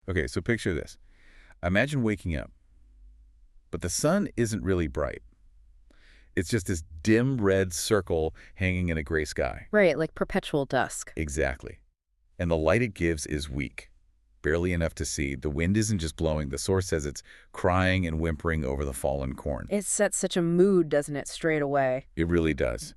Okay, so picture this. Imagine waking up, but the sun isn't really bright. It's just this dim red circle hanging in a gray sky. Right, like perpetual dusk. Exactly. And the light it gives is weak, barely enough to see. The wind isn't just blowing. The source says it's crying and whimpering over the fallen corn. It sets such a mood, doesn't it, straight away? It really does.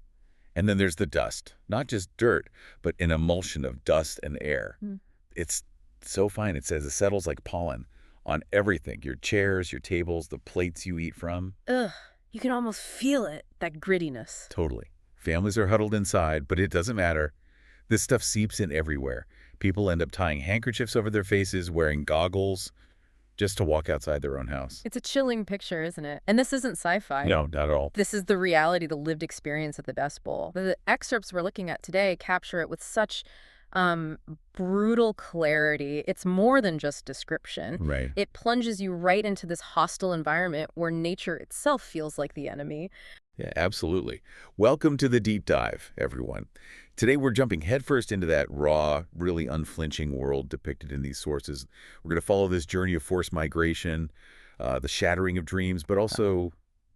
And then there's the dust. Not just dirt, but an emulsion of dust and air. Mm. It's so fine. It says it settles like pollen on everything. Your chairs, your tables, the plates you eat from. Ugh, you can almost feel it, that grittiness. Totally. Families are huddled inside, but it doesn't matter. This stuff seeps in everywhere. People end up tying handkerchiefs over their faces, wearing goggles, just to walk outside their own house. It's a chilling picture, isn't it? And this isn't sci-fi. No, not at all. This is the reality, the lived experience at the Dust Bowl. The excerpts we're looking at today capture it with such brutal clarity. It's more than just description. Right. It plunges you right into this hostile environment where nature itself feels like the enemy. Yeah, absolutely. Welcome to the deep dive, everyone. Today we're jumping headfirst into that raw, really unflinching world depicted in these sources. We're going to follow this journey of forced migration, the shattering of dreams, but also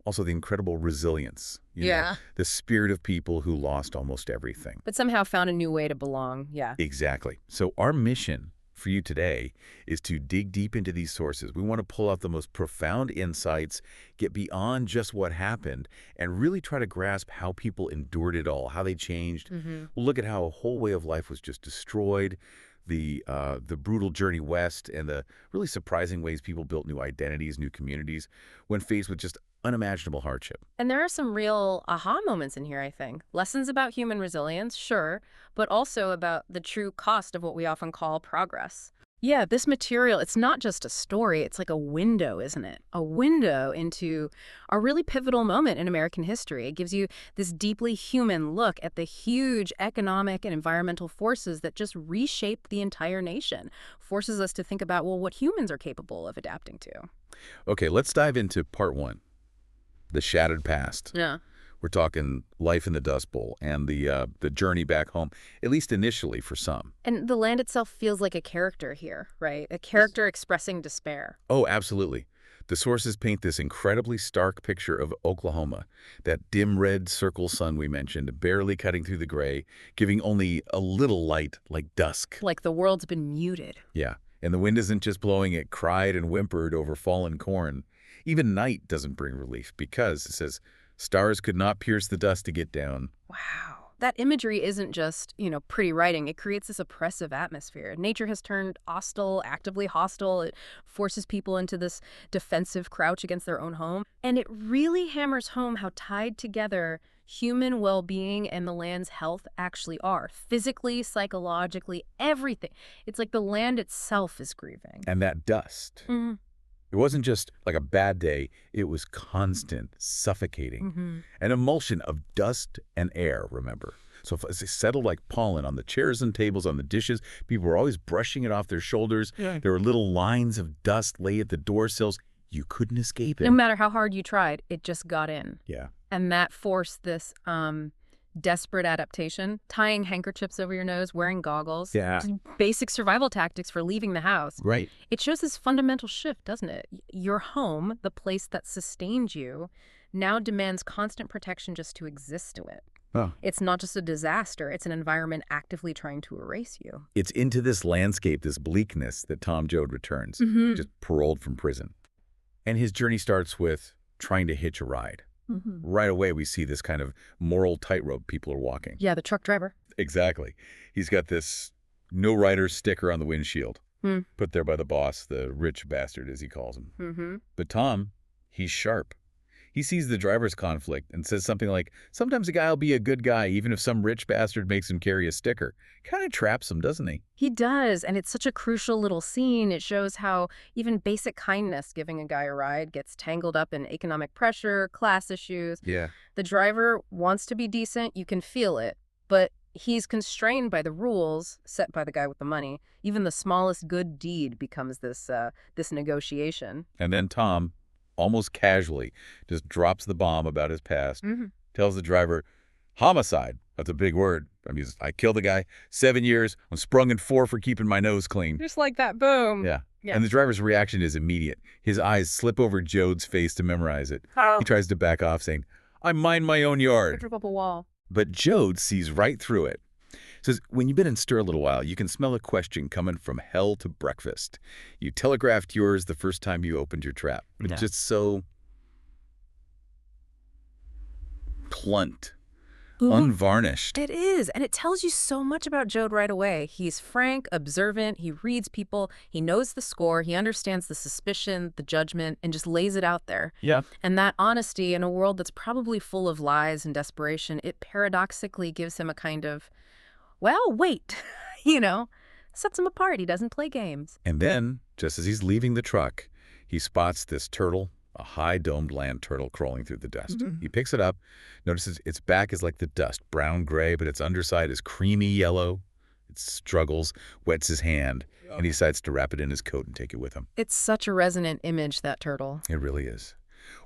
the incredible resilience. You know, the spirit of people who lost almost everything. But somehow found a new way to belong. Yeah. Exactly. So our mission for you today is to dig deep into these sources. We want to pull out the most profound insights, get beyond just what happened, and really try to grasp how people endured it all, how they changed. We'll look at how a whole way of life was just destroyed, the brutal journey west, and the really surprising ways people built new identities, new communities, when faced with just unimaginable hardship. And there are some real aha moments in here, I think. Lessons about human resilience, sure, but also about the true cost of what we often call progress. Yeah, this material, it's not just a story, it's like a window, isn't it? A window into a really pivotal moment in American history. It gives you this deeply human look at the huge economic and environmental forces that just reshape the entire nation. Forces us to think about, well, what humans are capable of adapting to. Okay, let's dive into part one. The shattered past. Yeah. We're talking life in the Dust Bowl and the journey back home, at least initially for some. And the land itself feels like a character here, right? A character expressing despair. Oh, absolutely. The sources paint this incredibly stark picture of Oklahoma, that dim red circle sun we mentioned, barely cutting through the gray, giving only a little light like dusk. Like the world's been muted. Yeah, and the wind isn't just blowing, it cried and whimpered over fallen corn. Even night doesn't bring relief because, it says, stars could not pierce the dust to get down. Wow. That imagery isn't just, pretty writing. It creates this oppressive atmosphere. Nature has turned hostile, actively hostile. It forces people into this defensive crouch against their own home. And it really hammers home how tied together human well-being and the land's health actually are. Physically, psychologically, everything. It's like the land itself is grieving. And that dust. Mm-hmm. It wasn't just like a bad day, it was constant, suffocating. An emulsion of dust and air, remember? So if it settled like pollen on the chairs and tables, on the dishes, people were always brushing it off their shoulders. Yeah. There were little lines of dust lay at the door sills. You couldn't escape it. No matter how hard you tried, it just got in. Yeah. And that forced this desperate adaptation, tying handkerchiefs over your nose, wearing goggles. Yeah. Just basic survival tactics for leaving the house. Right. It shows this fundamental shift, doesn't it? Your home, the place that sustained you, now demands constant protection just to exist to it. Oh. It's not just a disaster. It's an environment actively trying to erase you. It's into this landscape, this bleakness, that Tom Joad returns, just paroled from prison. And his journey starts with trying to hitch a ride. Right away, we see this kind of moral tightrope people are walking. Yeah, the truck driver. Exactly. He's got this no rider sticker on the windshield, put there by the boss, the rich bastard, as he calls him. But Tom, he's sharp. He sees the driver's conflict and says something like, sometimes a guy will be a good guy even if some rich bastard makes him carry a sticker. Kind of traps him, doesn't he? He does, and it's such a crucial little scene. It shows how even basic kindness, giving a guy a ride, gets tangled up in economic pressure, class issues. Yeah. The driver wants to be decent, you can feel it, but he's constrained by the rules set by the guy with the money. Even the smallest good deed becomes this negotiation. And then Tom, almost casually, just drops the bomb about his past, tells the driver, homicide, that's a big word. I mean, I killed the guy, 7 years, I'm sprung in 4 for keeping my nose clean. Just like that, boom. Yeah, Yeah. And the driver's reaction is immediate. His eyes slip over Joad's face to memorize it. Oh. He tries to back off, saying, I mind my own yard. Drip up a wall. But Joad sees right through it. Says, when you've been in stir a little while, you can smell a question coming from hell to breakfast. You telegraphed yours the first time you opened your trap. It's Yeah. just so blunt, Mhm. unvarnished. It is, and it tells you so much about Joad right away. He's frank, observant, he reads people, he knows the score, he understands the suspicion, the judgment, and just lays it out there. Yeah. And that honesty in a world that's probably full of lies and desperation, it paradoxically gives him a kind of, well, wait, sets him apart. He doesn't play games. And then, just as he's leaving the truck, he spots this turtle, a high-domed land turtle crawling through the dust. Mhm. He picks it up, notices its back is like the dust, brown-gray, but its underside is creamy yellow. It struggles, wets his hand, and he decides to wrap it in his coat and take it with him. It's such a resonant image, that turtle. It really is.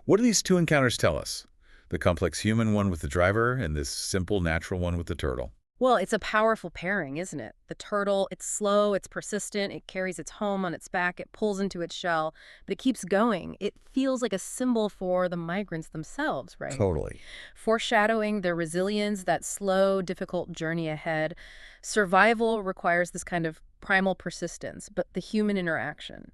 What do these two encounters tell us? The complex human one with the driver and this simple natural one with the turtle. Well, it's a powerful pairing, isn't it? The turtle, it's slow, it's persistent, it carries its home on its back, it pulls into its shell, but it keeps going. It feels like a symbol for the migrants themselves, right? Totally. Foreshadowing their resilience, that slow, difficult journey ahead. Survival requires this kind of primal persistence, but the human interaction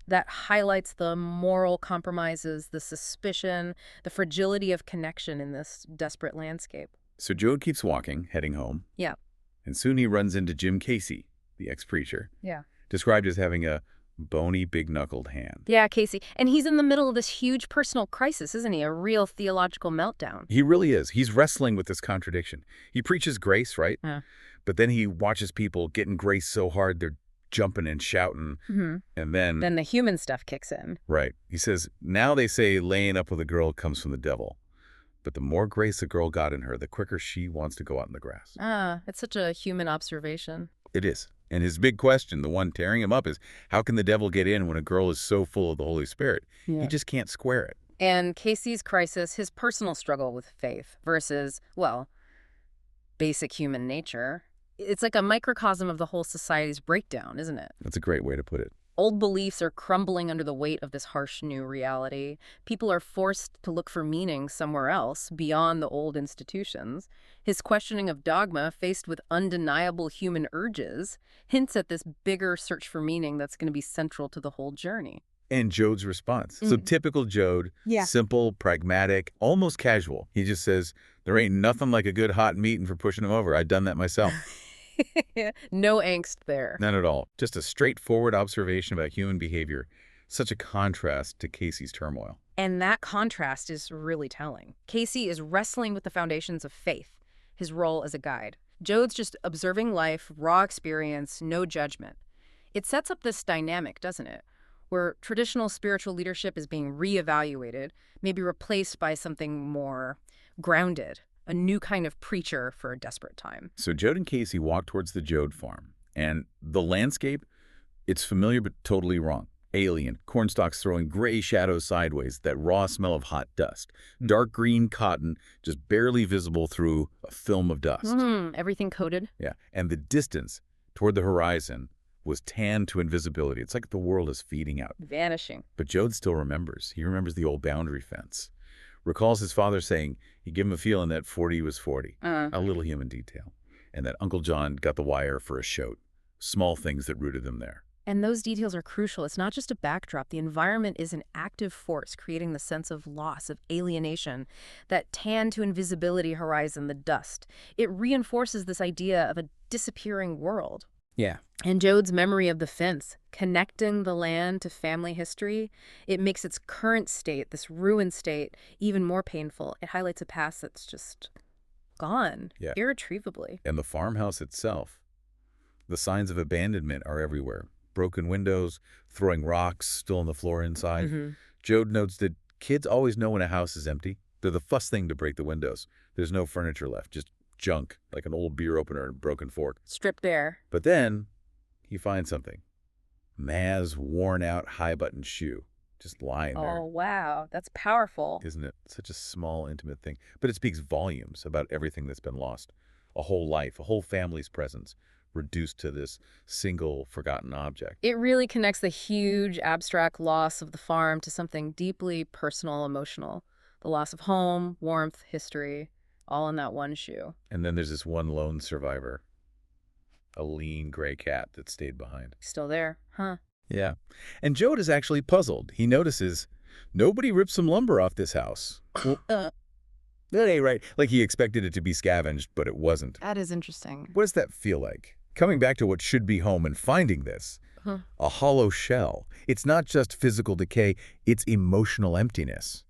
that highlights the moral compromises, the suspicion, the fragility of connection in this desperate landscape. So Joad keeps walking, heading home. Yeah. And soon he runs into Jim Casey, the ex-preacher, Yeah. described as having a bony, big-knuckled hand. Yeah, Casey. And he's in the middle of this huge personal crisis, isn't he? A real theological meltdown. He really is. He's wrestling with this contradiction. He preaches grace, right? Yeah. But then he watches people getting grace so hard they're jumping and shouting. Mm-hmm. And then, Then the human stuff kicks in. right, he says, now they say laying up with a girl comes from the devil. But the more grace a girl got in her, the quicker she wants to go out in the grass. It's such a human observation. It is. And his big question, the one tearing him up, is how can the devil get in when a girl is so full of the Holy Spirit? Yeah. He just can't square it. And Casey's crisis, his personal struggle with faith versus, well, basic human nature. It's like a microcosm of the whole society's breakdown, isn't it? That's a great way to put it. Old beliefs are crumbling under the weight of this harsh new reality. People are forced to look for meaning somewhere else, beyond the old institutions. His questioning of dogma, faced with undeniable human urges, hints at this bigger search for meaning that's going to be central to the whole journey. And Joad's response. So typical Joad, Yeah. simple, pragmatic, almost casual. He just says, there ain't nothing like a good hot meeting for pushing him over. I've done that myself. No angst there. None at all. Just a straightforward observation about human behavior. Such a contrast to Casey's turmoil. And that contrast is really telling. Casey is wrestling with the foundations of faith, his role as a guide. Joad's just observing life, raw experience, no judgment. It sets up this dynamic, doesn't it? Where traditional spiritual leadership is being reevaluated, maybe replaced by something more grounded, a new kind of preacher for a desperate time. So Joad and Casey walk towards the Joad farm. And the landscape, it's familiar but totally wrong. Alien, cornstalks throwing gray shadows sideways, that raw smell of hot dust. Dark green cotton, just barely visible through a film of dust. Everything coated. Yeah, and the distance toward the horizon was tanned to invisibility. It's like the world is fading out. Vanishing. But Joad still remembers. He remembers the old boundary fence. Recalls his father saying he'd give him a feeling that 40 was 40. A little human detail. And that Uncle John got the wire for a shoat. Small things that rooted them there. And those details are crucial. It's not just a backdrop. The environment is an active force, creating the sense of loss, of alienation, that tan to invisibility horizon, the dust. It reinforces this idea of a disappearing world. Yeah. And Joad's memory of the fence, connecting the land to family history, it makes its current state, this ruined state, even more painful. It highlights a past that's just gone, irretrievably. And the farmhouse itself, the signs of abandonment are everywhere. Broken windows, throwing rocks still on the floor inside. Joad notes that kids always know when a house is empty. They're the first thing to break the windows. There's no furniture left, just junk, like an old beer opener and a broken fork. Stripped bare. But then he finds something. Ma's worn-out high-button shoe, just lying there. Oh, wow. That's powerful. Isn't it? Such a small, intimate thing. But it speaks volumes about everything that's been lost. A whole life, a whole family's presence, reduced to this single forgotten object. It really connects the huge abstract loss of the farm to something deeply personal, emotional. The loss of home, warmth, history, all in that one shoe. And then there's this one lone survivor, a lean gray cat that stayed behind. Still there, huh? Yeah. And Joad is actually puzzled. He notices nobody ripped some lumber off this house. Well, that ain't right. Like he expected it to be scavenged, but it wasn't. That is interesting. What does that feel like? Coming back to what should be home and finding this, Huh. a hollow shell. It's not just physical decay, it's emotional emptiness.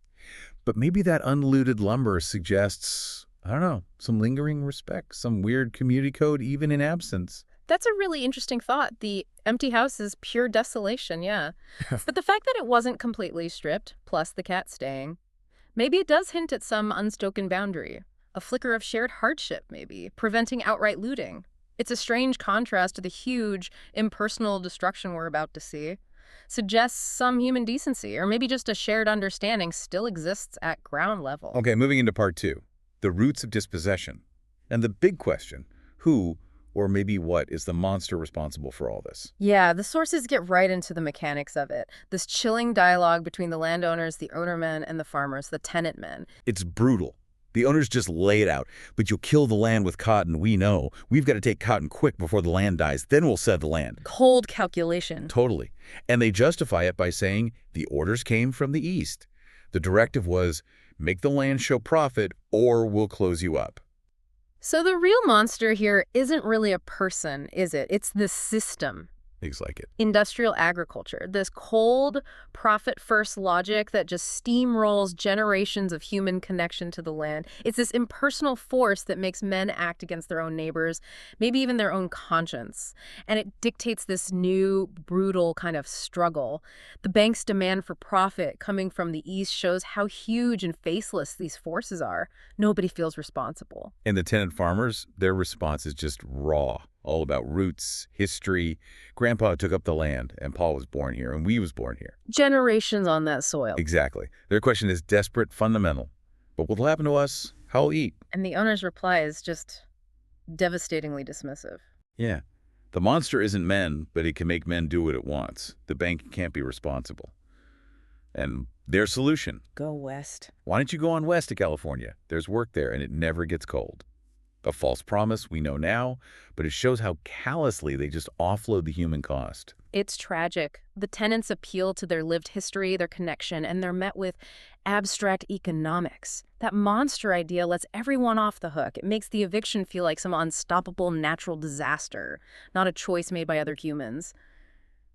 But maybe that unlooted lumber suggests, I don't know, some lingering respect, some weird community code even in absence. That's a really interesting thought. The empty house is pure desolation, yeah. But the fact that it wasn't completely stripped, plus the cat staying, maybe it does hint at some unspoken boundary. A flicker of shared hardship, maybe, preventing outright looting. It's a strange contrast to the huge, impersonal destruction we're about to see. Suggests some human decency, or maybe just a shared understanding still exists at ground level. Okay, moving into part 2, the roots of dispossession. And the big question, who or maybe what is the monster responsible for all this? Yeah, the sources get right into the mechanics of it. This chilling dialogue between the landowners, the ownermen, and the farmers, the tenant men. It's brutal. The owners just lay it out. But you'll kill the land with cotton, we know. We've got to take cotton quick before the land dies. Then we'll sell the land. Cold calculation. Totally. And they justify it by saying the orders came from the East. The directive was, make the land show profit or we'll close you up. So the real monster here isn't really a person, is it? It's the system. Things like it. Industrial agriculture, this cold, profit-first logic that just steamrolls generations of human connection to the land. It's this impersonal force that makes men act against their own neighbors, maybe even their own conscience. And it dictates this new, brutal kind of struggle. The bank's demand for profit coming from the East shows how huge and faceless these forces are. Nobody feels responsible. And the tenant farmers, their response is just raw. All about roots, history. Grandpa took up the land, and Paul was born here, and we was born here. Generations on that soil. Exactly. Their question is desperate, fundamental. But what'll happen to us? How'll eat? And the owner's reply is just devastatingly dismissive. Yeah. The monster isn't men, but it can make men do what it wants. The bank can't be responsible. And their solution? Go west. Why don't you go on west to California? There's work there, and it never gets cold. A false promise, we know now, but it shows how callously they just offload the human cost. It's tragic. The tenants appeal to their lived history, their connection, and they're met with abstract economics. That monster idea lets everyone off the hook. It makes the eviction feel like some unstoppable natural disaster, not a choice made by other humans.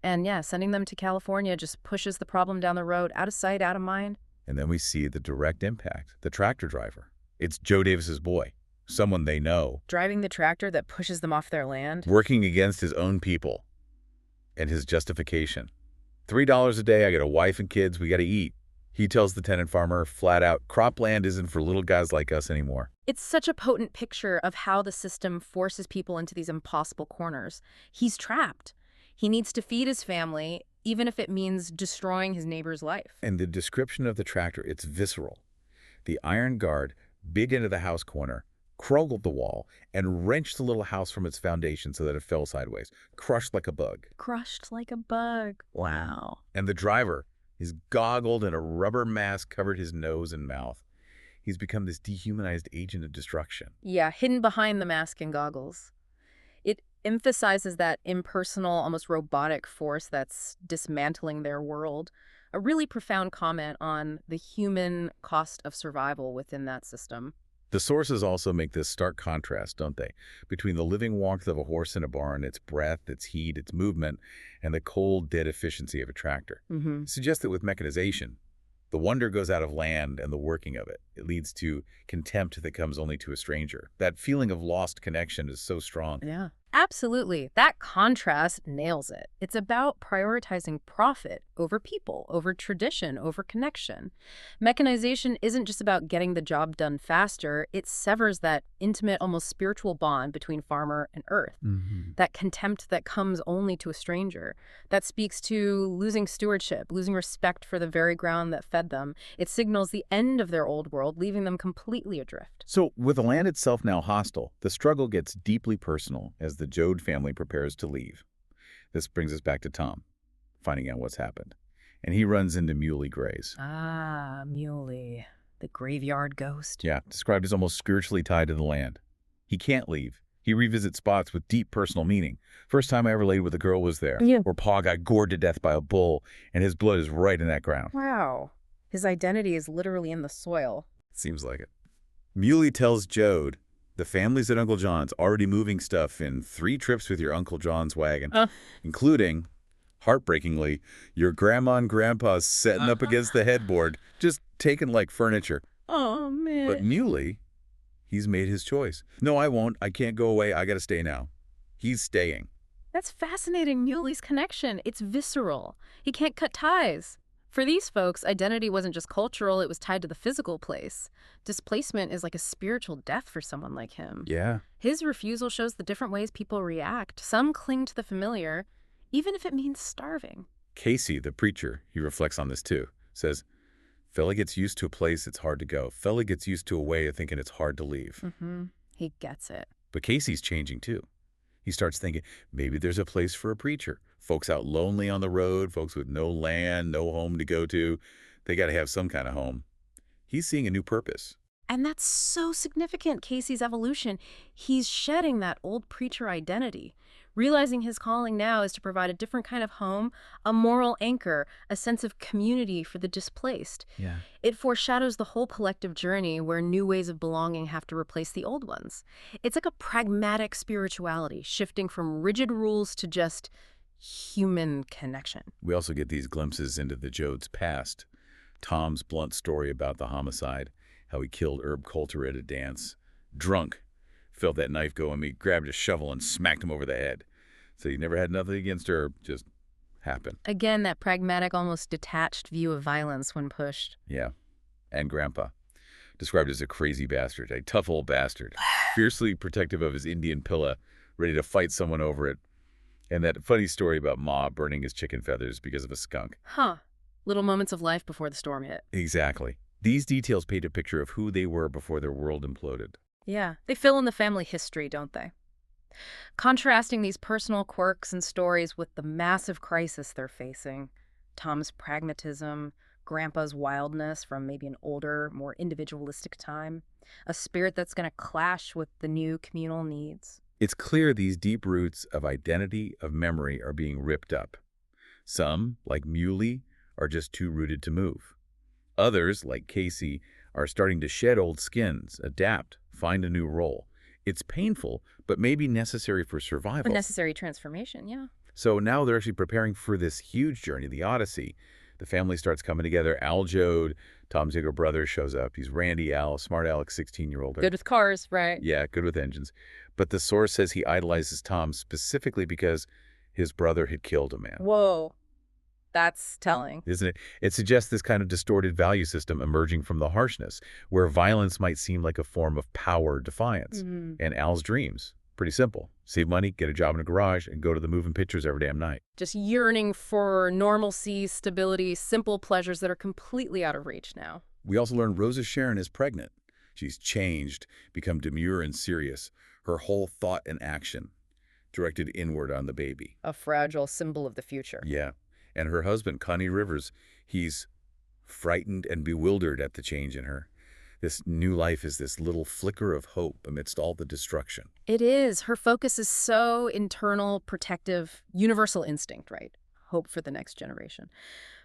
And yeah, sending them to California just pushes the problem down the road, out of sight, out of mind. And then we see the direct impact, the tractor driver. It's Joe Davis's boy. Someone they know, Driving the tractor that pushes them off their land. working against his own people. And his justification. $3 a day, I got a wife and kids, we got to eat. He tells the tenant farmer flat out, cropland isn't for little guys like us anymore. It's such a potent picture of how the system forces people into these impossible corners. He's trapped. He needs to feed his family, even if it means destroying his neighbor's life. And the description of the tractor, it's visceral. The iron guard bit into the house corner, crumbled the wall, and wrenched the little house from its foundation so that it fell sideways, crushed like a bug. Crushed like a bug. Wow. And the driver, his goggled and a rubber mask covered his nose and mouth. He's become this dehumanized agent of destruction. Yeah, hidden behind the mask and goggles. It emphasizes that impersonal, almost robotic force that's dismantling their world. A really profound comment on the human cost of survival within that system. The sources also make this stark contrast, don't they, between the living warmth of a horse in a barn, its breath, its heat, its movement, and the cold, dead efficiency of a tractor. It suggests that with mechanization, the wonder goes out of land and the working of it. It leads to contempt that comes only to a stranger. That feeling of lost connection is so strong. Yeah. Absolutely. That contrast nails it. It's about prioritizing profit over people, over tradition, over connection. Mechanization isn't just about getting the job done faster. It severs that intimate, almost spiritual bond between farmer and earth. That contempt that comes only to a stranger. That speaks to losing stewardship, losing respect for the very ground that fed them. It signals the end of their old world, leaving them completely adrift. So with the land itself now hostile, the struggle gets deeply personal as the the Joad family prepares to leave. This brings us back to Tom, finding out what's happened. And he runs into Muley Gray's. Ah, Muley, the graveyard ghost. Yeah, described as almost spiritually tied to the land. He can't leave. He revisits spots with deep personal meaning. First time I ever laid with a girl was there, Yeah. where Pa got gored to death by a bull, and his blood is right in that ground. Wow. His identity is literally in the soil. Seems like it. Muley tells Joad, the family's at Uncle John's already moving stuff in 3 trips with your Uncle John's wagon, including, heartbreakingly, your grandma and grandpa's setting up against the headboard, just taken like furniture. Oh, man. But Muley, he's made his choice. No, I won't. I can't go away. I gotta stay now. He's staying. That's fascinating, Muley's connection. It's visceral. He can't cut ties. For these folks, identity wasn't just cultural, it was tied to the physical place. Displacement is like a spiritual death for someone like him. Yeah. His refusal shows the different ways people react. Some cling to the familiar, even if it means starving. Casey, the preacher, he reflects on this too, says, fella gets used to a place it's hard to go. Fella gets used to a way of thinking it's hard to leave. He gets it. But Casey's changing too. He starts thinking, maybe there's a place for a preacher. Folks out lonely on the road, folks with no land, no home to go to. They got to have some kind of home. He's seeing a new purpose. And that's so significant, Casey's evolution. He's shedding that old preacher identity, realizing his calling now is to provide a different kind of home, a moral anchor, a sense of community for the displaced. Yeah. It foreshadows the whole collective journey where new ways of belonging have to replace the old ones. It's like a pragmatic spirituality, shifting from rigid rules to just human connection. We also get these glimpses into the Joad's past. Tom's blunt story about the homicide, how he killed Herb Coulter at a dance. Drunk, felt that knife go in me, grabbed a shovel and smacked him over the head. So he never had nothing against Herb, just happened. Again, that pragmatic, almost detached view of violence when pushed. Yeah. And Grandpa, described as a crazy bastard, a tough old bastard, fiercely protective of his Indian pillow, ready to fight someone over it. And that funny story about Ma burning his chicken feathers because of a skunk. Huh. Little moments of life before the storm hit. Exactly. These details paint a picture of who they were before their world imploded. Yeah, they fill in the family history, don't they? Contrasting these personal quirks and stories with the massive crisis they're facing. Tom's pragmatism, Grandpa's wildness from maybe an older, more individualistic time. A spirit that's going to clash with the new communal needs. It's clear these deep roots of identity, of memory, are being ripped up. Some, like Muley, are just too rooted to move. Others, like Casey, are starting to shed old skins, adapt, find a new role. It's painful, but maybe necessary for survival. A necessary transformation, yeah. So now they're actually preparing for this huge journey, the Odyssey. The family starts coming together. Al Joad, Tom's younger brother, shows up. He's Randy Al, smart Alex, 16-year-old. Good with cars, right? Yeah, good with engines. But the source says he idolizes Tom specifically because his brother had killed a man. Whoa. That's telling. Isn't it? It suggests this kind of distorted value system emerging from the harshness, where violence might seem like a form of power defiance. And Al's dreams, pretty simple. Save money, get a job in a garage, and go to the moving pictures every damn night. Just yearning for normalcy, stability, simple pleasures that are completely out of reach now. We also learn Rosa Sharon is pregnant. She's changed, become demure and serious. Her whole thought and action directed inward on the baby. A fragile symbol of the future. Yeah. And her husband, Connie Rivers, he's frightened and bewildered at the change in her. This new life is this little flicker of hope amidst all the destruction. It is. Her focus is so internal, protective, universal instinct, right? Hope for the next generation.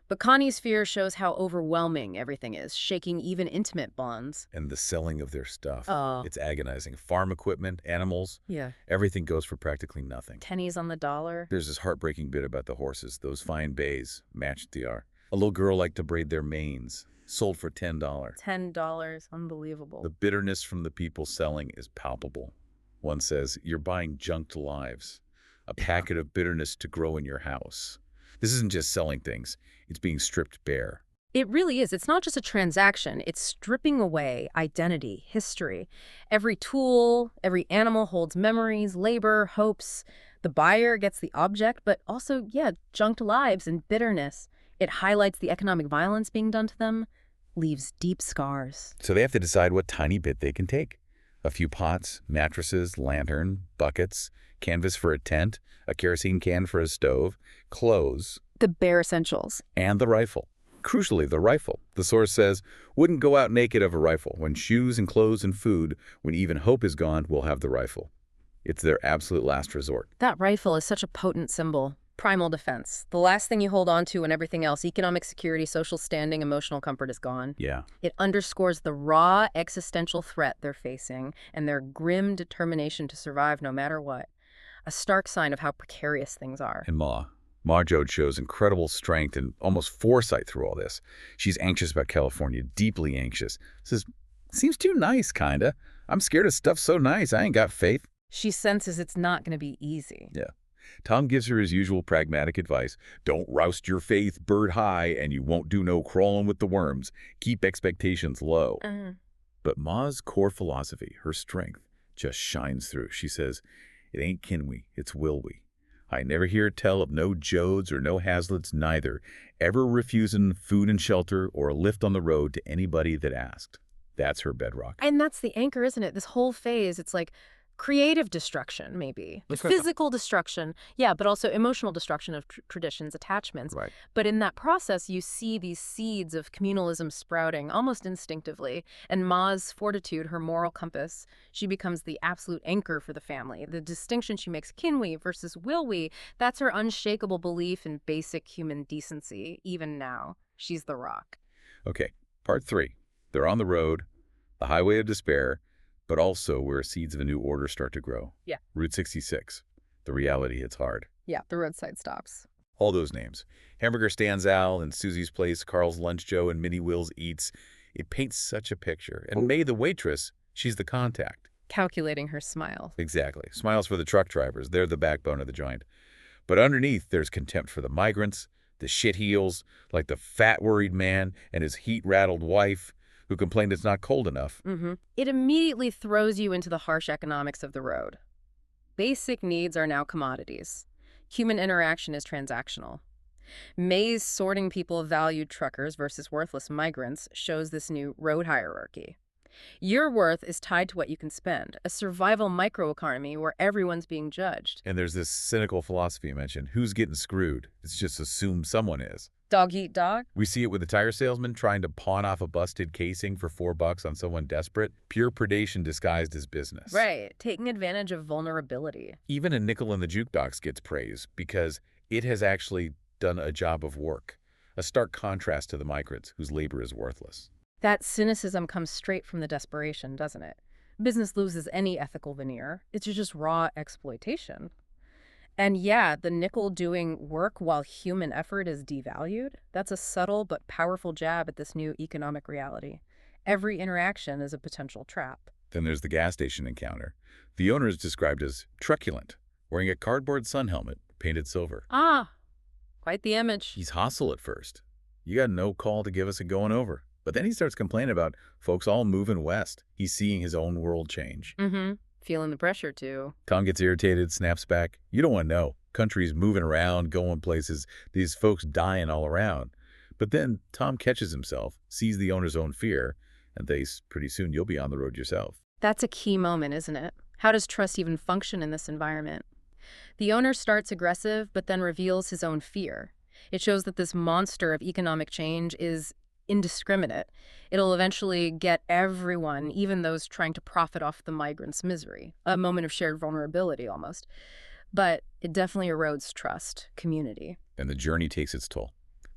But Connie's fear shows how overwhelming everything is, shaking even intimate bonds. And the selling of their stuff. Oh. It's agonizing. Farm equipment, animals, Yeah. everything goes for practically nothing. Pennies on the dollar. There's this heartbreaking bit about the horses. Those fine bays matched the R. A little girl liked to braid their manes. Sold for $10. $10. Unbelievable. The bitterness from the people selling is palpable. One says, you're buying junked lives. A packet of bitterness to grow in your house. This isn't just selling things. It's being stripped bare. It really is. It's not just a transaction. It's stripping away identity, history. Every tool, every animal holds memories, labor, hopes. The buyer gets the object, but also, junked lives and bitterness. It highlights the economic violence being done to them, leaves deep scars. So they have to decide what tiny bit they can take. A few pots, mattresses, lantern, buckets, canvas for a tent, a kerosene can for a stove, clothes, The bare essentials. and the rifle. Crucially, the rifle. The source says, wouldn't go out naked of a rifle. When shoes and clothes and food, when even hope is gone, we'll have the rifle. It's their absolute last resort. That rifle is such a potent symbol. Primal defense. The last thing you hold on to when everything else, economic security, social standing, emotional comfort is gone. Yeah. It underscores the raw existential threat they're facing and their grim determination to survive no matter what. A stark sign of how precarious things are. And Ma Joad shows incredible strength and almost foresight through all this. She's anxious about California, deeply anxious. Says, seems too nice, kinda. I'm scared of stuff so nice, I ain't got faith. She senses it's not going to be easy. Yeah. Tom gives her his usual pragmatic advice. Don't roust your faith bird high, and you won't do no crawling with the worms. Keep expectations low. But Ma's core philosophy, her strength, just shines through. She says, it ain't can we, it's will we. I never hear tell of no Joads or no Haslets neither, ever refusing food and shelter or a lift on the road to anybody that asked. That's her bedrock. And that's the anchor, isn't it? This whole phase, it's like creative destruction, maybe. Physical destruction, yeah, but also emotional destruction of traditions, attachments. Right. But in that process, you see these seeds of communalism sprouting almost instinctively. And Ma's fortitude, her moral compass, she becomes the absolute anchor for the family. The distinction she makes, can we versus will we, that's her unshakable belief in basic human decency, even now. She's the rock. Okay, part 3. They're on the road, the highway of despair, but also where seeds of a new order start to grow. Yeah. Route 66. The reality hits hard. Yeah, the roadside stops. All those names. Hamburger Stands Al and Susie's Place, Carl's Lunch Joe, and Minnie Will's Eats. It paints such a picture. And May the waitress, she's the contact. Calculating her smile. Exactly. Smiles for the truck drivers. They're the backbone of the joint. But underneath, there's contempt for the migrants, the shitheels, like the fat worried man and his heat-rattled wife, who complained it's not cold enough. It immediately throws you into the harsh economics of the road. Basic needs are now commodities. Human interaction is transactional. May's sorting people of valued truckers versus worthless migrants shows this new road hierarchy. Your worth is tied to what you can spend, a survival microeconomy where everyone's being judged. And there's this cynical philosophy you mentioned. Who's getting screwed? It's just assumed someone is. Dog eat dog? We see it with the tire salesman trying to pawn off a busted casing for $4 on someone desperate. Pure predation disguised as business. Right, taking advantage of vulnerability. Even a nickel in the jukebox gets praise because it has actually done a job of work. A stark contrast to the migrants whose labor is worthless. That cynicism comes straight from the desperation, doesn't it? Business loses any ethical veneer. It's just raw exploitation. And yeah, the nickel doing work while human effort is devalued, that's a subtle but powerful jab at this new economic reality. Every interaction is a potential trap. Then there's the gas station encounter. The owner is described as truculent, wearing a cardboard sun helmet painted silver. Ah, quite the image. He's hostile at first. You got no call to give us a going over. But then he starts complaining about folks all moving west. He's seeing his own world change. Feeling the pressure too. Tom gets irritated, snaps back. You don't want to know. Country's moving around, going places. These folks dying all around. But then Tom catches himself, sees the owner's own fear, and thinks pretty soon you'll be on the road yourself. That's a key moment, isn't it? How does trust even function in this environment? The owner starts aggressive, but then reveals his own fear. It shows that this monster of economic change is indiscriminate. It'll eventually get everyone, even those trying to profit off the migrants' misery. A moment of shared vulnerability, almost. But it definitely erodes trust, community. And the journey takes its toll.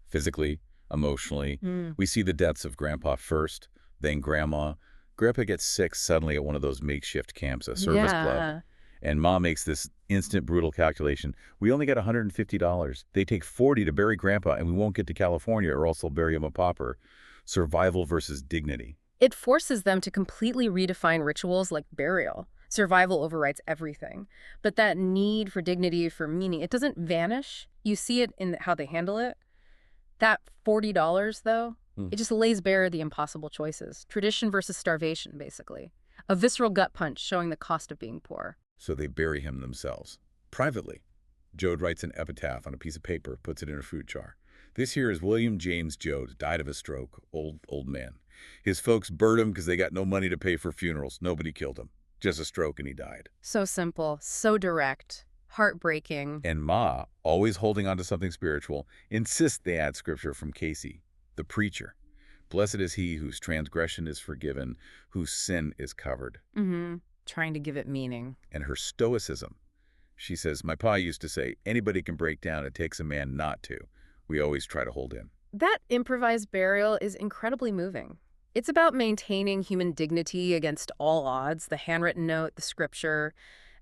Physically, emotionally. We see the deaths of Grandpa first, then Grandma. Grandpa gets sick suddenly at one of those makeshift camps, a service club. And Ma makes this instant, brutal calculation. We only got $150. They take $40 to bury Grandpa, and we won't get to California, or else they'll bury him a pauper. Survival versus dignity. It forces them to completely redefine rituals like burial. Survival overrides everything. But that need for dignity, for meaning, it doesn't vanish. You see it in how they handle it. That $40, though, it just lays bare the impossible choices. Tradition versus starvation, basically. A visceral gut punch showing the cost of being poor. So they bury him themselves, privately. Joad writes an epitaph on a piece of paper, puts it in a fruit jar. This here is William James Joad, died of a stroke, old man. His folks buried him because they got no money to pay for funerals. Nobody killed him. Just a stroke and he died. So simple, so direct, heartbreaking. And Ma, always holding on to something spiritual, insists they add scripture from Casey, the preacher. Blessed is he whose transgression is forgiven, whose sin is covered. Trying to give it meaning. And her stoicism. She says, my pa used to say, anybody can break down, it takes a man not to. We always try to hold in. That improvised burial is incredibly moving. It's about maintaining human dignity against all odds, the handwritten note, the scripture.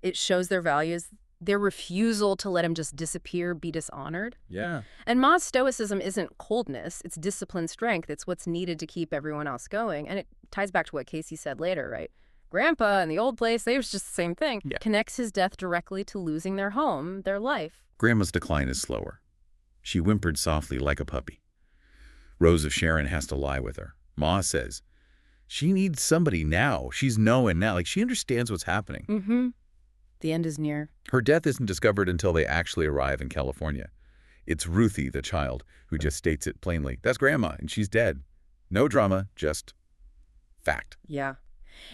It shows their values, their refusal to let him just disappear, be dishonored. Yeah. And Ma's stoicism isn't coldness, it's disciplined strength. It's what's needed to keep everyone else going. And it ties back to what Casey said later, right? Grandpa in the old place, they was just the same thing. Yeah. Connects his death directly to losing their home, their life. Grandma's decline is slower. She whimpered softly like a puppy. Rose of Sharon has to lie with her. Ma says, she needs somebody now. She's knowing now. Like, she understands what's happening. The end is near. Her death isn't discovered until they actually arrive in California. It's Ruthie, the child, who just states it plainly. That's Grandma, and she's dead. No drama, just fact. Yeah.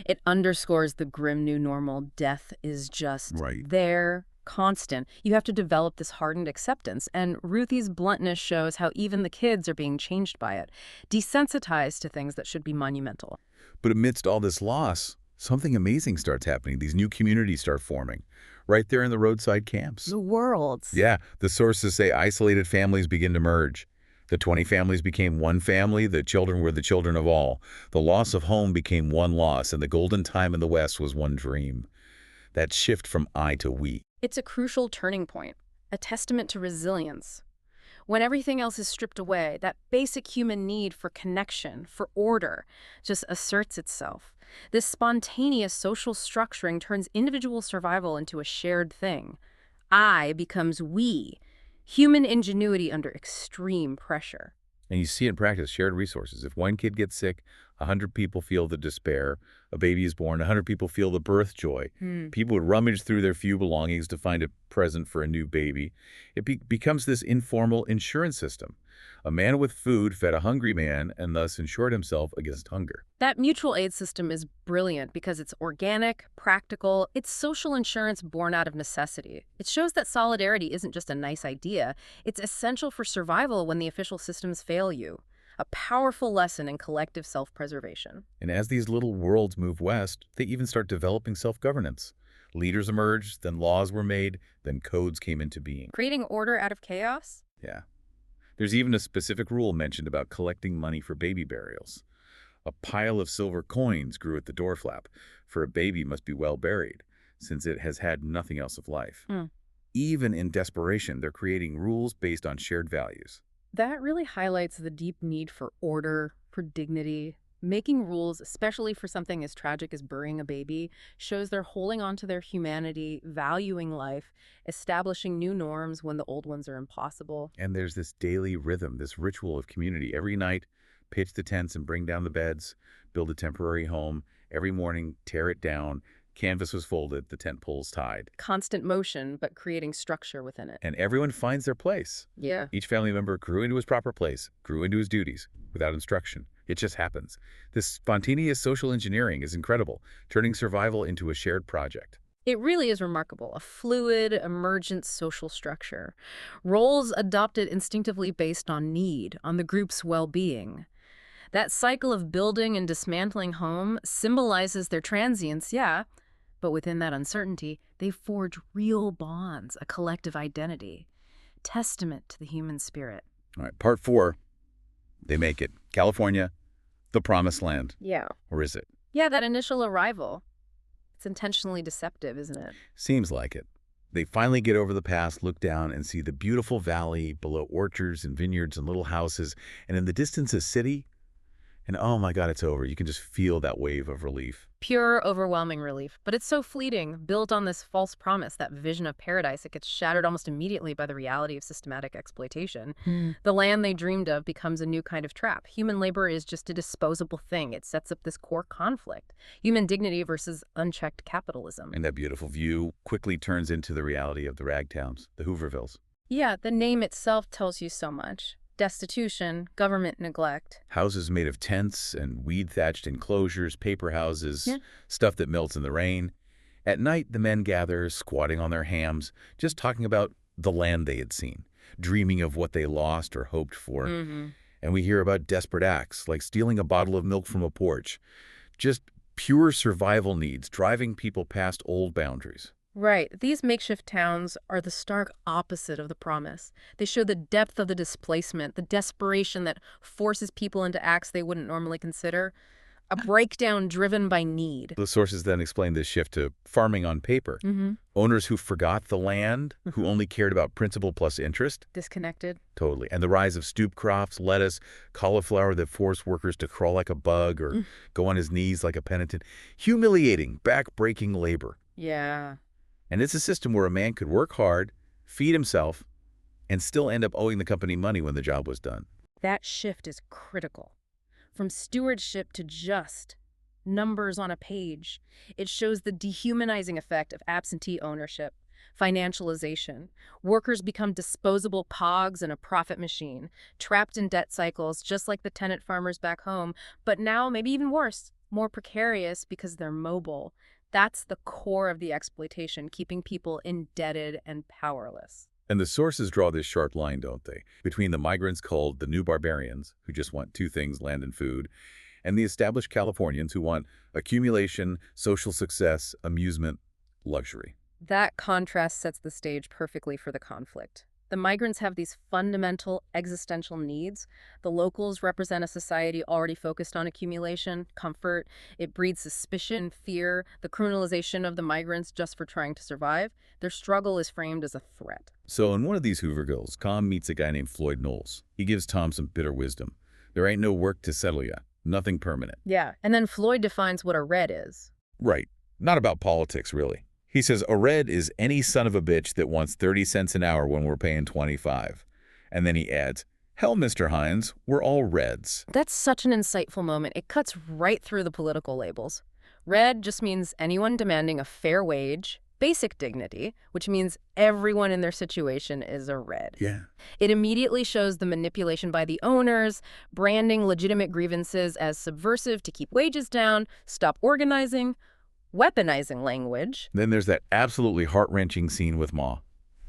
It underscores the grim new normal. Death is just there, constant. You have to develop this hardened acceptance. And Ruthie's bluntness shows how even the kids are being changed by it, desensitized to things that should be monumental. But amidst all this loss, something amazing starts happening. These new communities start forming right there in the roadside camps. The worlds. Yeah, the sources say isolated families begin to merge. The 20 families became one family. The children were the children of all. The loss of home became one loss, and the golden time in the West was one dream. That shift from I to we. It's a crucial turning point, a testament to resilience. When everything else is stripped away, that basic human need for connection, for order, just asserts itself. This spontaneous social structuring turns individual survival into a shared thing. I becomes we. Human ingenuity under extreme pressure. And you see in practice shared resources. If one kid gets sick, 100 people feel the despair. A baby is born, 100 people feel the birth joy. People would rummage through their few belongings to find a present for a new baby. It becomes this informal insurance system. A man with food fed a hungry man and thus insured himself against hunger. That mutual aid system is brilliant because it's organic, practical, it's social insurance born out of necessity. It shows that solidarity isn't just a nice idea, it's essential for survival when the official systems fail you. A powerful lesson in collective self-preservation. And as these little worlds move west, they even start developing self-governance. Leaders emerged, then laws were made, then codes came into being. Creating order out of chaos? Yeah. There's even a specific rule mentioned about collecting money for baby burials. A pile of silver coins grew at the door flap, for a baby must be well buried, since it has had nothing else of life. Even in desperation, they're creating rules based on shared values. That really highlights the deep need for order, for dignity. Making rules, especially for something as tragic as burying a baby, shows they're holding on to their humanity, valuing life, establishing new norms when the old ones are impossible. And there's this daily rhythm, this ritual of community. Every night, pitch the tents and bring down the beds, build a temporary home. Every morning, tear it down. Canvas was folded, the tent poles tied. Constant motion, but creating structure within it. And everyone finds their place. Yeah. Each family member grew into his proper place, grew into his duties, without instruction. It just happens. This spontaneous social engineering is incredible, turning survival into a shared project. It really is remarkable, a fluid, emergent social structure. Roles adopted instinctively based on need, on the group's well-being. That cycle of building and dismantling home symbolizes their transience, yeah, but within that uncertainty, they forge real bonds, a collective identity. Testament to the human spirit. All right, part 4, they make it. California, the promised land. Yeah. Or is it? Yeah, that initial arrival. It's intentionally deceptive, isn't it? Seems like it. They finally get over the pass, look down, and see the beautiful valley below orchards and vineyards and little houses, and in the distance a city. And oh my God, it's over. You can just feel that wave of relief. Pure, overwhelming relief. But it's so fleeting, built on this false promise, that vision of paradise. It gets shattered almost immediately by the reality of systematic exploitation. The land they dreamed of becomes a new kind of trap. Human labor is just a disposable thing. It sets up this core conflict. Human dignity versus unchecked capitalism. And that beautiful view quickly turns into the reality of the ragtowns, the Hoovervilles. Yeah, the name itself tells you so much. Destitution, government neglect. Houses made of tents and weed-thatched enclosures, paper houses, Yeah. stuff that melts in the rain. At night, the men gather, squatting on their hams, just talking about the land they had seen, dreaming of what they lost or hoped for. Mm-hmm. And we hear about desperate acts, like stealing a bottle of milk from a porch. Just pure survival needs, driving people past old boundaries. Right. These makeshift towns are the stark opposite of the promise. They show the depth of the displacement, the desperation that forces people into acts they wouldn't normally consider, a breakdown driven by need. The sources then explain this shift to farming on paper. Mm-hmm. Owners who forgot the land, who only cared about principal plus interest. Disconnected. Totally. And the rise of stoop crops, lettuce, cauliflower that forced workers to crawl like a bug or go on his knees like a penitent. Humiliating, back-breaking labor. Yeah. And it's a system where a man could work hard, feed himself, and still end up owing the company money when the job was done. That shift is critical. From stewardship to just numbers on a page, it shows the dehumanizing effect of absentee ownership, financialization. Workers become disposable cogs in a profit machine, trapped in debt cycles just like the tenant farmers back home, but now maybe even worse, more precarious because they're mobile. That's the core of the exploitation, keeping people indebted and powerless. And the sources draw this sharp line, don't they? Between the migrants called the new barbarians, who just want two things, land and food, and the established Californians who want accumulation, social success, amusement, luxury. That contrast sets the stage perfectly for the conflict. The migrants have these fundamental existential needs. The locals represent a society already focused on accumulation, comfort. It breeds suspicion, fear, the criminalization of the migrants just for trying to survive. Their struggle is framed as a threat. So in one of these Hoover Gills, Com meets a guy named Floyd Knowles. He gives Tom some bitter wisdom. There ain't no work to settle ya. Nothing permanent. Yeah, and then Floyd defines what a red is. Right. Not about politics, really. He says a red is any son of a bitch that wants 30 cents an hour when we're paying 25. And then he adds, hell, Mr. Hines, we're all reds. That's such an insightful moment. It cuts right through the political labels. Red just means anyone demanding a fair wage, basic dignity, which means everyone in their situation is a red. Yeah. It immediately shows the manipulation by the owners, branding legitimate grievances as subversive to keep wages down, stop organizing, weaponizing language. Then there's that absolutely heart-wrenching scene with Ma.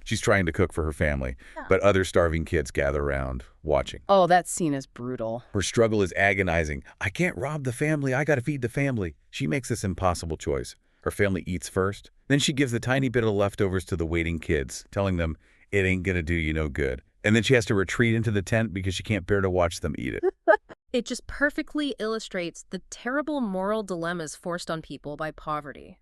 She's trying to cook for her family, Yeah. but other starving kids gather around, watching. Oh, that scene is brutal. Her struggle is agonizing. I can't rob the family. I gotta feed the family. She makes this impossible choice. Her family eats first. Then she gives the tiny bit of leftovers to the waiting kids, telling them it ain't gonna do you no good. And then she has to retreat into the tent because she can't bear to watch them eat it. It just perfectly illustrates the terrible moral dilemmas forced on people by poverty.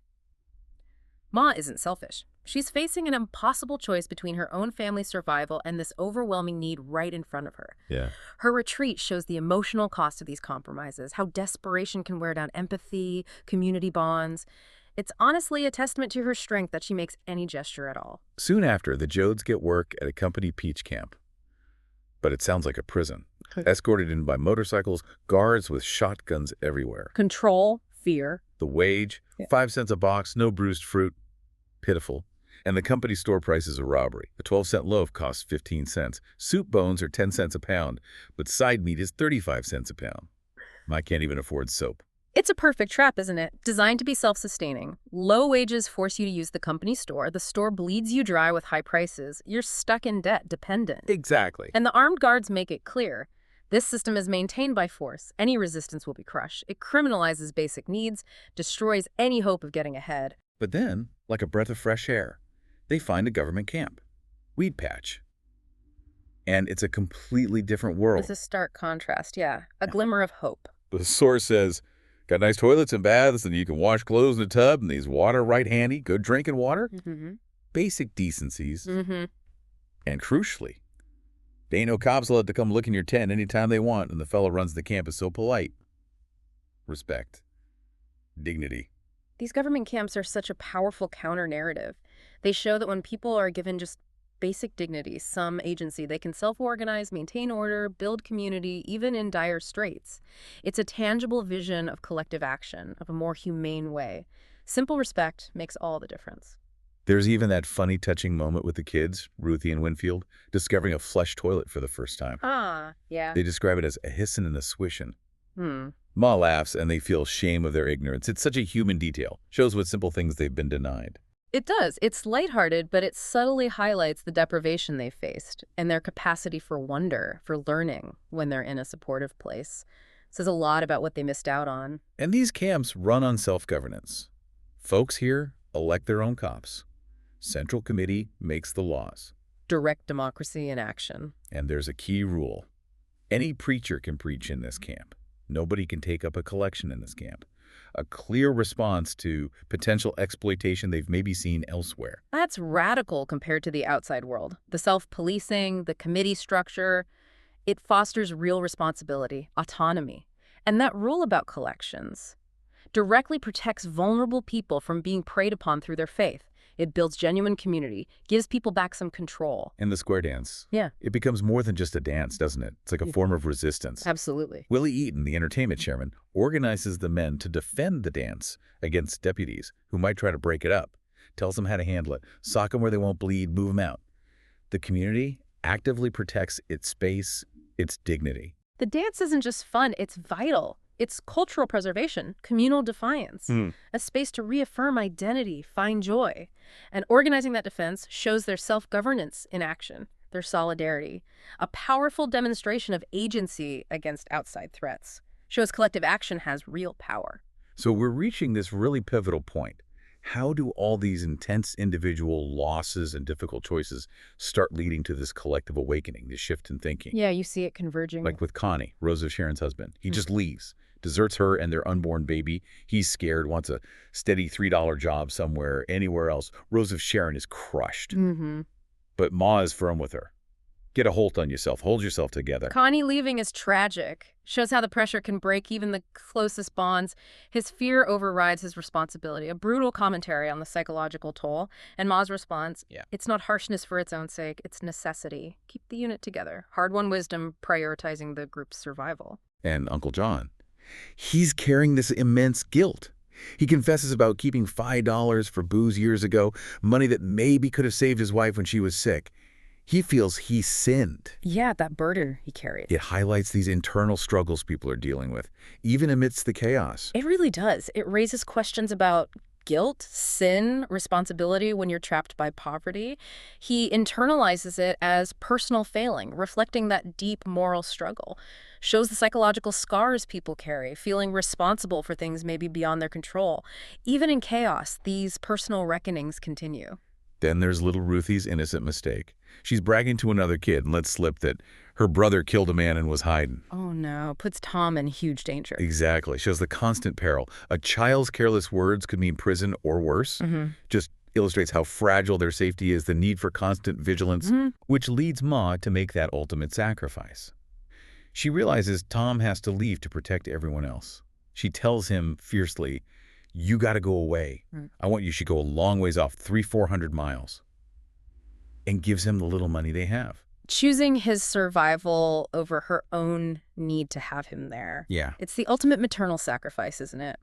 Ma isn't selfish. She's facing an impossible choice between her own family's survival and this overwhelming need right in front of her. Yeah. Her retreat shows the emotional cost of these compromises, how desperation can wear down empathy, community bonds. It's honestly a testament to her strength that she makes any gesture at all. Soon after, the Joads get work at a company peach camp. But it sounds like a prison. Escorted in by motorcycles, guards with shotguns everywhere. Control, fear. The wage, 5 cents a box, no bruised fruit. Pitiful. And the company store price is a robbery. A 12-cent loaf costs 15 cents. Soup bones are 10 cents a pound, but side meat is 35 cents a pound. I can't even afford soap. It's a perfect trap, isn't it? Designed to be self-sustaining. Low wages force you to use the company store. The store bleeds you dry with high prices. You're stuck in debt, dependent. Exactly. And the armed guards make it clear. This system is maintained by force. Any resistance will be crushed. It criminalizes basic needs, destroys any hope of getting ahead. But then, like a breath of fresh air, they find a government camp. Weed patch. And it's a completely different world. It's a stark contrast, yeah. A glimmer of hope. The source says, got nice toilets and baths, and you can wash clothes in a tub, and these water right handy, good drinking water. Mm-hmm. Basic decencies. Mm-hmm. And crucially, there ain't no cops allowed to come look in your tent anytime they want, and the fellow runs the camp is so polite. Respect. Dignity. These government camps are such a powerful counter-narrative. They show that when people are given just basic dignity, some agency, they can self-organize, maintain order, build community, even in dire straits. It's a tangible vision of collective action, of a more humane way. Simple respect makes all the difference. There's even that funny, touching moment with the kids, Ruthie and Winfield, discovering a flush toilet for the first time. Ah, yeah. They describe it as a hissin' and a swishin'. Hmm. Ma laughs, and they feel shame of their ignorance. It's such a human detail. Shows what simple things they've been denied. It does. It's lighthearted, but it subtly highlights the deprivation they faced and their capacity for wonder, for learning when they're in a supportive place. It says a lot about what they missed out on. And these camps run on self-governance. Folks here elect their own cops. Central Committee makes the laws. Direct democracy in action. And there's a key rule. Any preacher can preach in this camp. Nobody can take up a collection in this camp. A clear response to potential exploitation they've maybe seen elsewhere. That's radical compared to the outside world. The self-policing, the committee structure, it fosters real responsibility, autonomy. And that rule about collections directly protects vulnerable people from being preyed upon through their faith. It builds genuine community, gives people back some control. And the square dance. Yeah. It becomes more than just a dance, doesn't it? It's like a form of resistance. Absolutely. Willie Eaton, the entertainment chairman, organizes the men to defend the dance against deputies who might try to break it up. Tells them how to handle it. Sock them where they won't bleed, move them out. The community actively protects its space, its dignity. The dance isn't just fun, it's vital. It's cultural preservation, communal defiance, a space to reaffirm identity, find joy. And organizing that defense shows their self-governance in action, their solidarity, a powerful demonstration of agency against outside threats. Shows collective action has real power. So we're reaching this really pivotal point. How do all these intense individual losses and difficult choices start leading to this collective awakening, this shift in thinking? Yeah, you see it converging. Like with Connie, Rose of Sharon's husband. He just leaves, deserts her and their unborn baby. He's scared, wants a steady $3 job somewhere, anywhere else. Rose of Sharon is crushed. But Ma is firm with her. Get a hold on yourself. Hold yourself together. Connie leaving is tragic. Shows how the pressure can break even the closest bonds. His fear overrides his responsibility. A brutal commentary on the psychological toll. And Ma's response, it's not harshness for its own sake. It's necessity. Keep the unit together. Hard-won wisdom prioritizing the group's survival. And Uncle John, he's carrying this immense guilt. He confesses about keeping $5 for booze years ago, money that maybe could have saved his wife when she was sick. He feels he sinned. Yeah, that burden he carried. It highlights these internal struggles people are dealing with, even amidst the chaos. It really does. It raises questions about guilt, sin, responsibility when you're trapped by poverty. He internalizes it as personal failing, reflecting that deep moral struggle. Shows the psychological scars people carry, feeling responsible for things maybe beyond their control. Even in chaos, these personal reckonings continue. Then there's little Ruthie's innocent mistake. She's bragging to another kid and lets slip that her brother killed a man and was hiding. Oh no, puts Tom in huge danger. Exactly. Shows the constant peril. A child's careless words could mean prison or worse. Just illustrates how fragile their safety is, the need for constant vigilance, which leads Ma to make that ultimate sacrifice. She realizes Tom has to leave to protect everyone else. She tells him fiercely, "You got to go away. I want you should go a long ways off, 300-400 miles." And gives him the little money they have. Choosing his survival over her own need to have him there. Yeah. It's the ultimate maternal sacrifice, isn't it?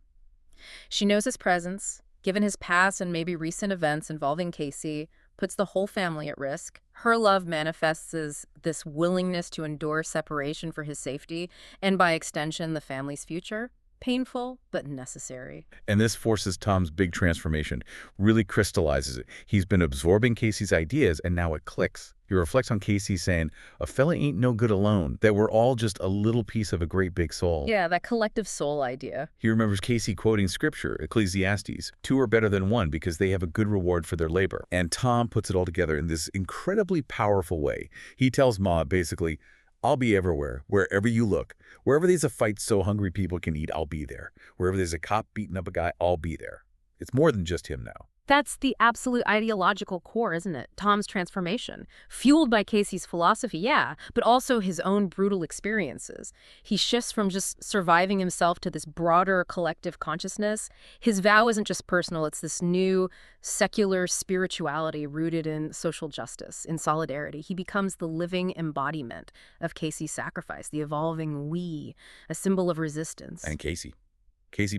She knows his presence, given his past and maybe recent events involving Casey, puts the whole family at risk. Her love manifests as this willingness to endure separation for his safety, and by extension, the family's future. Painful, but necessary. And this forces Tom's big transformation, really crystallizes it. He's been absorbing Casey's ideas, and now it clicks. He reflects on Casey saying, a fella ain't no good alone, that we're all just a little piece of a great big soul. Yeah, that collective soul idea. He remembers Casey quoting scripture, Ecclesiastes, 2 are better than 1 because they have a good reward for their labor. And Tom puts it all together in this incredibly powerful way. He tells Ma, basically, I'll be everywhere, wherever you look. Wherever there's a fight so hungry people can eat, I'll be there. Wherever there's a cop beating up a guy, I'll be there. It's more than just him now. That's the absolute ideological core, isn't it? Tom's transformation. Fueled by Casey's philosophy, yeah, but also his own brutal experiences. He shifts from just surviving himself to this broader collective consciousness. His vow isn't just personal, it's this new secular spirituality rooted in social justice, in solidarity. He becomes the living embodiment of Casey's sacrifice, the evolving we, a symbol of resistance. And Casey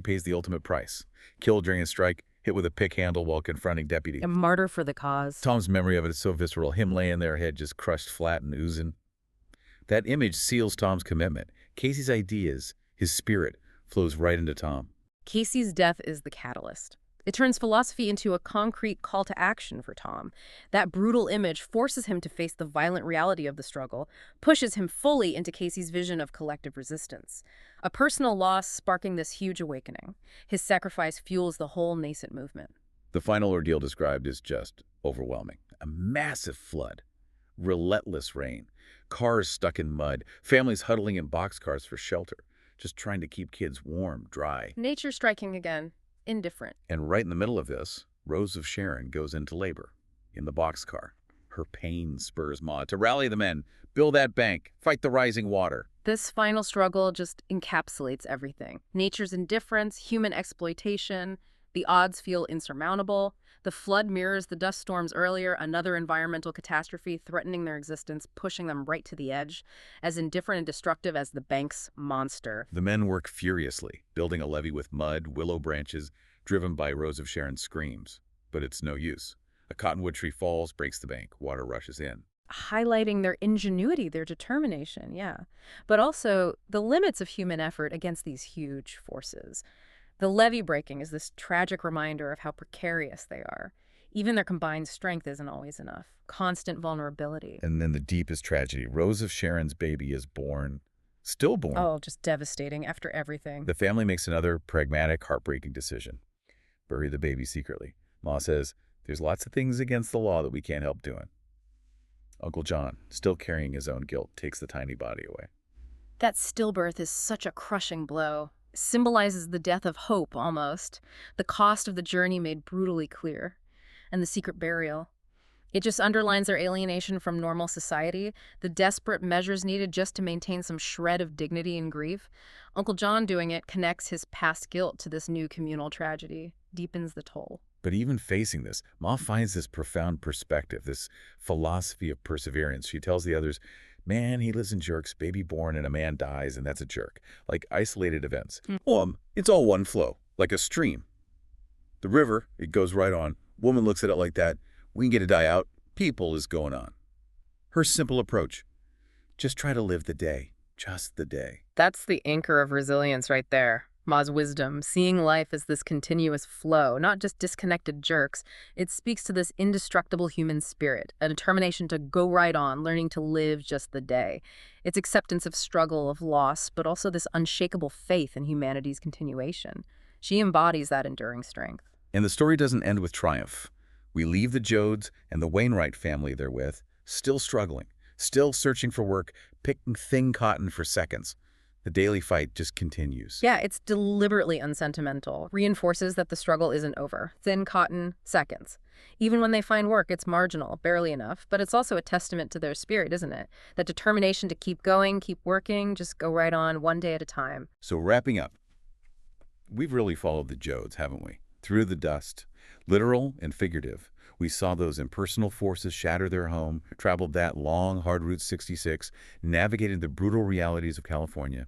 pays the ultimate price. Killed during a strike, hit with a pick handle while confronting A deputy. martyr for the cause. Tom's memory of it is so visceral, him laying there, head just crushed flat and oozing. That image seals Tom's commitment. Casey's ideas, his spirit, flows right into Tom. Casey's death is the catalyst. It turns philosophy into a concrete call to action for Tom. That brutal image forces him to face the violent reality of the struggle, pushes him fully into Casey's vision of collective resistance. A personal loss sparking this huge awakening. His sacrifice fuels the whole nascent movement. The final ordeal described is just overwhelming. A massive flood, relentless rain, cars stuck in mud, families huddling in boxcars for shelter, just trying to keep kids warm, dry. Nature striking again, indifferent. And right in the middle of this, Rose of Sharon goes into labor in the boxcar. Her pain spurs Ma to rally the men, build that bank, fight the rising water. This final struggle just encapsulates everything. Nature's indifference, human exploitation, the odds feel insurmountable. The flood mirrors the dust storms earlier, another environmental catastrophe threatening their existence, pushing them right to the edge, as indifferent and destructive as the bank's monster. The men work furiously, building a levee with mud, willow branches, driven by Rose of Sharon's screams. But it's no use. A cottonwood tree falls, breaks the bank, water rushes in. Highlighting their ingenuity, their determination, yeah. But also the limits of human effort against these huge forces. The levee breaking is this tragic reminder of how precarious they are. Even their combined strength isn't always enough. Constant vulnerability. And then the deepest tragedy, Rose of Sharon's baby is born, stillborn. Oh, just devastating after everything. The family makes another pragmatic, heartbreaking decision. Bury the baby secretly. Ma says, there's lots of things against the law that we can't help doing. Uncle John, still carrying his own guilt, takes the tiny body away. That stillbirth is such a crushing blow. Symbolizes the death of hope, almost. The cost of the journey made brutally clear. And the secret burial. It just underlines their alienation from normal society, the desperate measures needed just to maintain some shred of dignity and grief. Uncle John doing it connects his past guilt to this new communal tragedy, deepens the toll. But even facing this, Ma finds this profound perspective, this philosophy of perseverance. She tells the others, man, he lives in jerks, baby born and a man dies, and that's a jerk. Like isolated events. It's all one flow, like a stream. The river, it goes right on. Woman looks at it like that. We can get a die out. People is going on. Her simple approach. Just try to live the day. Just the day. That's the anchor of resilience right there. Ma's wisdom, seeing life as this continuous flow, not just disconnected jerks. It speaks to this indestructible human spirit, a determination to go right on, learning to live just the day. It's acceptance of struggle, of loss, but also this unshakable faith in humanity's continuation. She embodies that enduring strength. And the story doesn't end with triumph. We leave the Joads and the Wainwright family they're with, still struggling, still searching for work, picking thin cotton for seconds. The daily fight just continues. Yeah, it's deliberately unsentimental, reinforces that the struggle isn't over. Thin cotton, seconds. Even when they find work, it's marginal, barely enough, but it's also a testament to their spirit, isn't it? That determination to keep going, keep working, just go right on, one day at a time. So wrapping up, we've really followed the Joads, haven't we? Through the dust, literal and figurative. We saw those impersonal forces shatter their home, traveled that long, hard Route 66, navigated the brutal realities of California.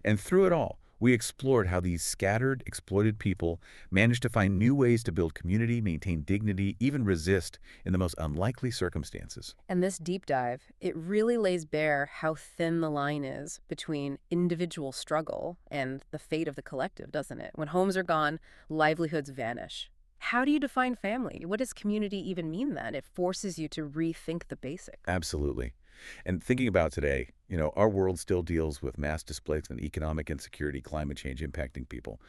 And through it all, we explored how these scattered, exploited people managed to find new ways to build community, maintain dignity, even resist in the most unlikely circumstances. And this deep dive, it really lays bare how thin the line is between individual struggle and the fate of the collective, doesn't it? When homes are gone, livelihoods vanish. How do you define family? What does community even mean then? It forces you to rethink the basics. Absolutely. And thinking about today, our world still deals with mass displacement, economic insecurity, climate change impacting people.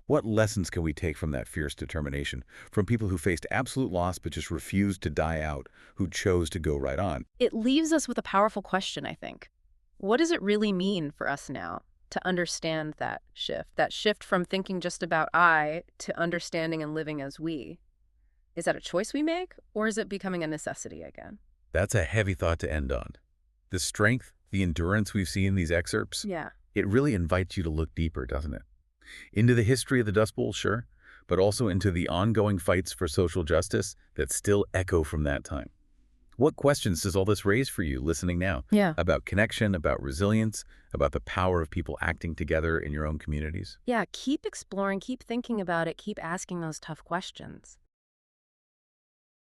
What lessons can we take from that fierce determination, from people who faced absolute loss but just refused to die out, who chose to go right on? It leaves us with a powerful question, I think. What does it really mean for us now to understand that shift from thinking just about I to understanding and living as we? Is that a choice we make, or is it becoming a necessity again? That's a heavy thought to end on. The strength, the endurance we've seen in these excerpts, Yeah. it really invites you to look deeper, doesn't it? Into the history of the Dust Bowl, sure, but also into the ongoing fights for social justice that still echo from that time. What questions does all this raise for you listening now? Yeah. About connection, about resilience, about the power of people acting together in your own communities? Yeah, keep exploring, keep thinking about it, keep asking those tough questions.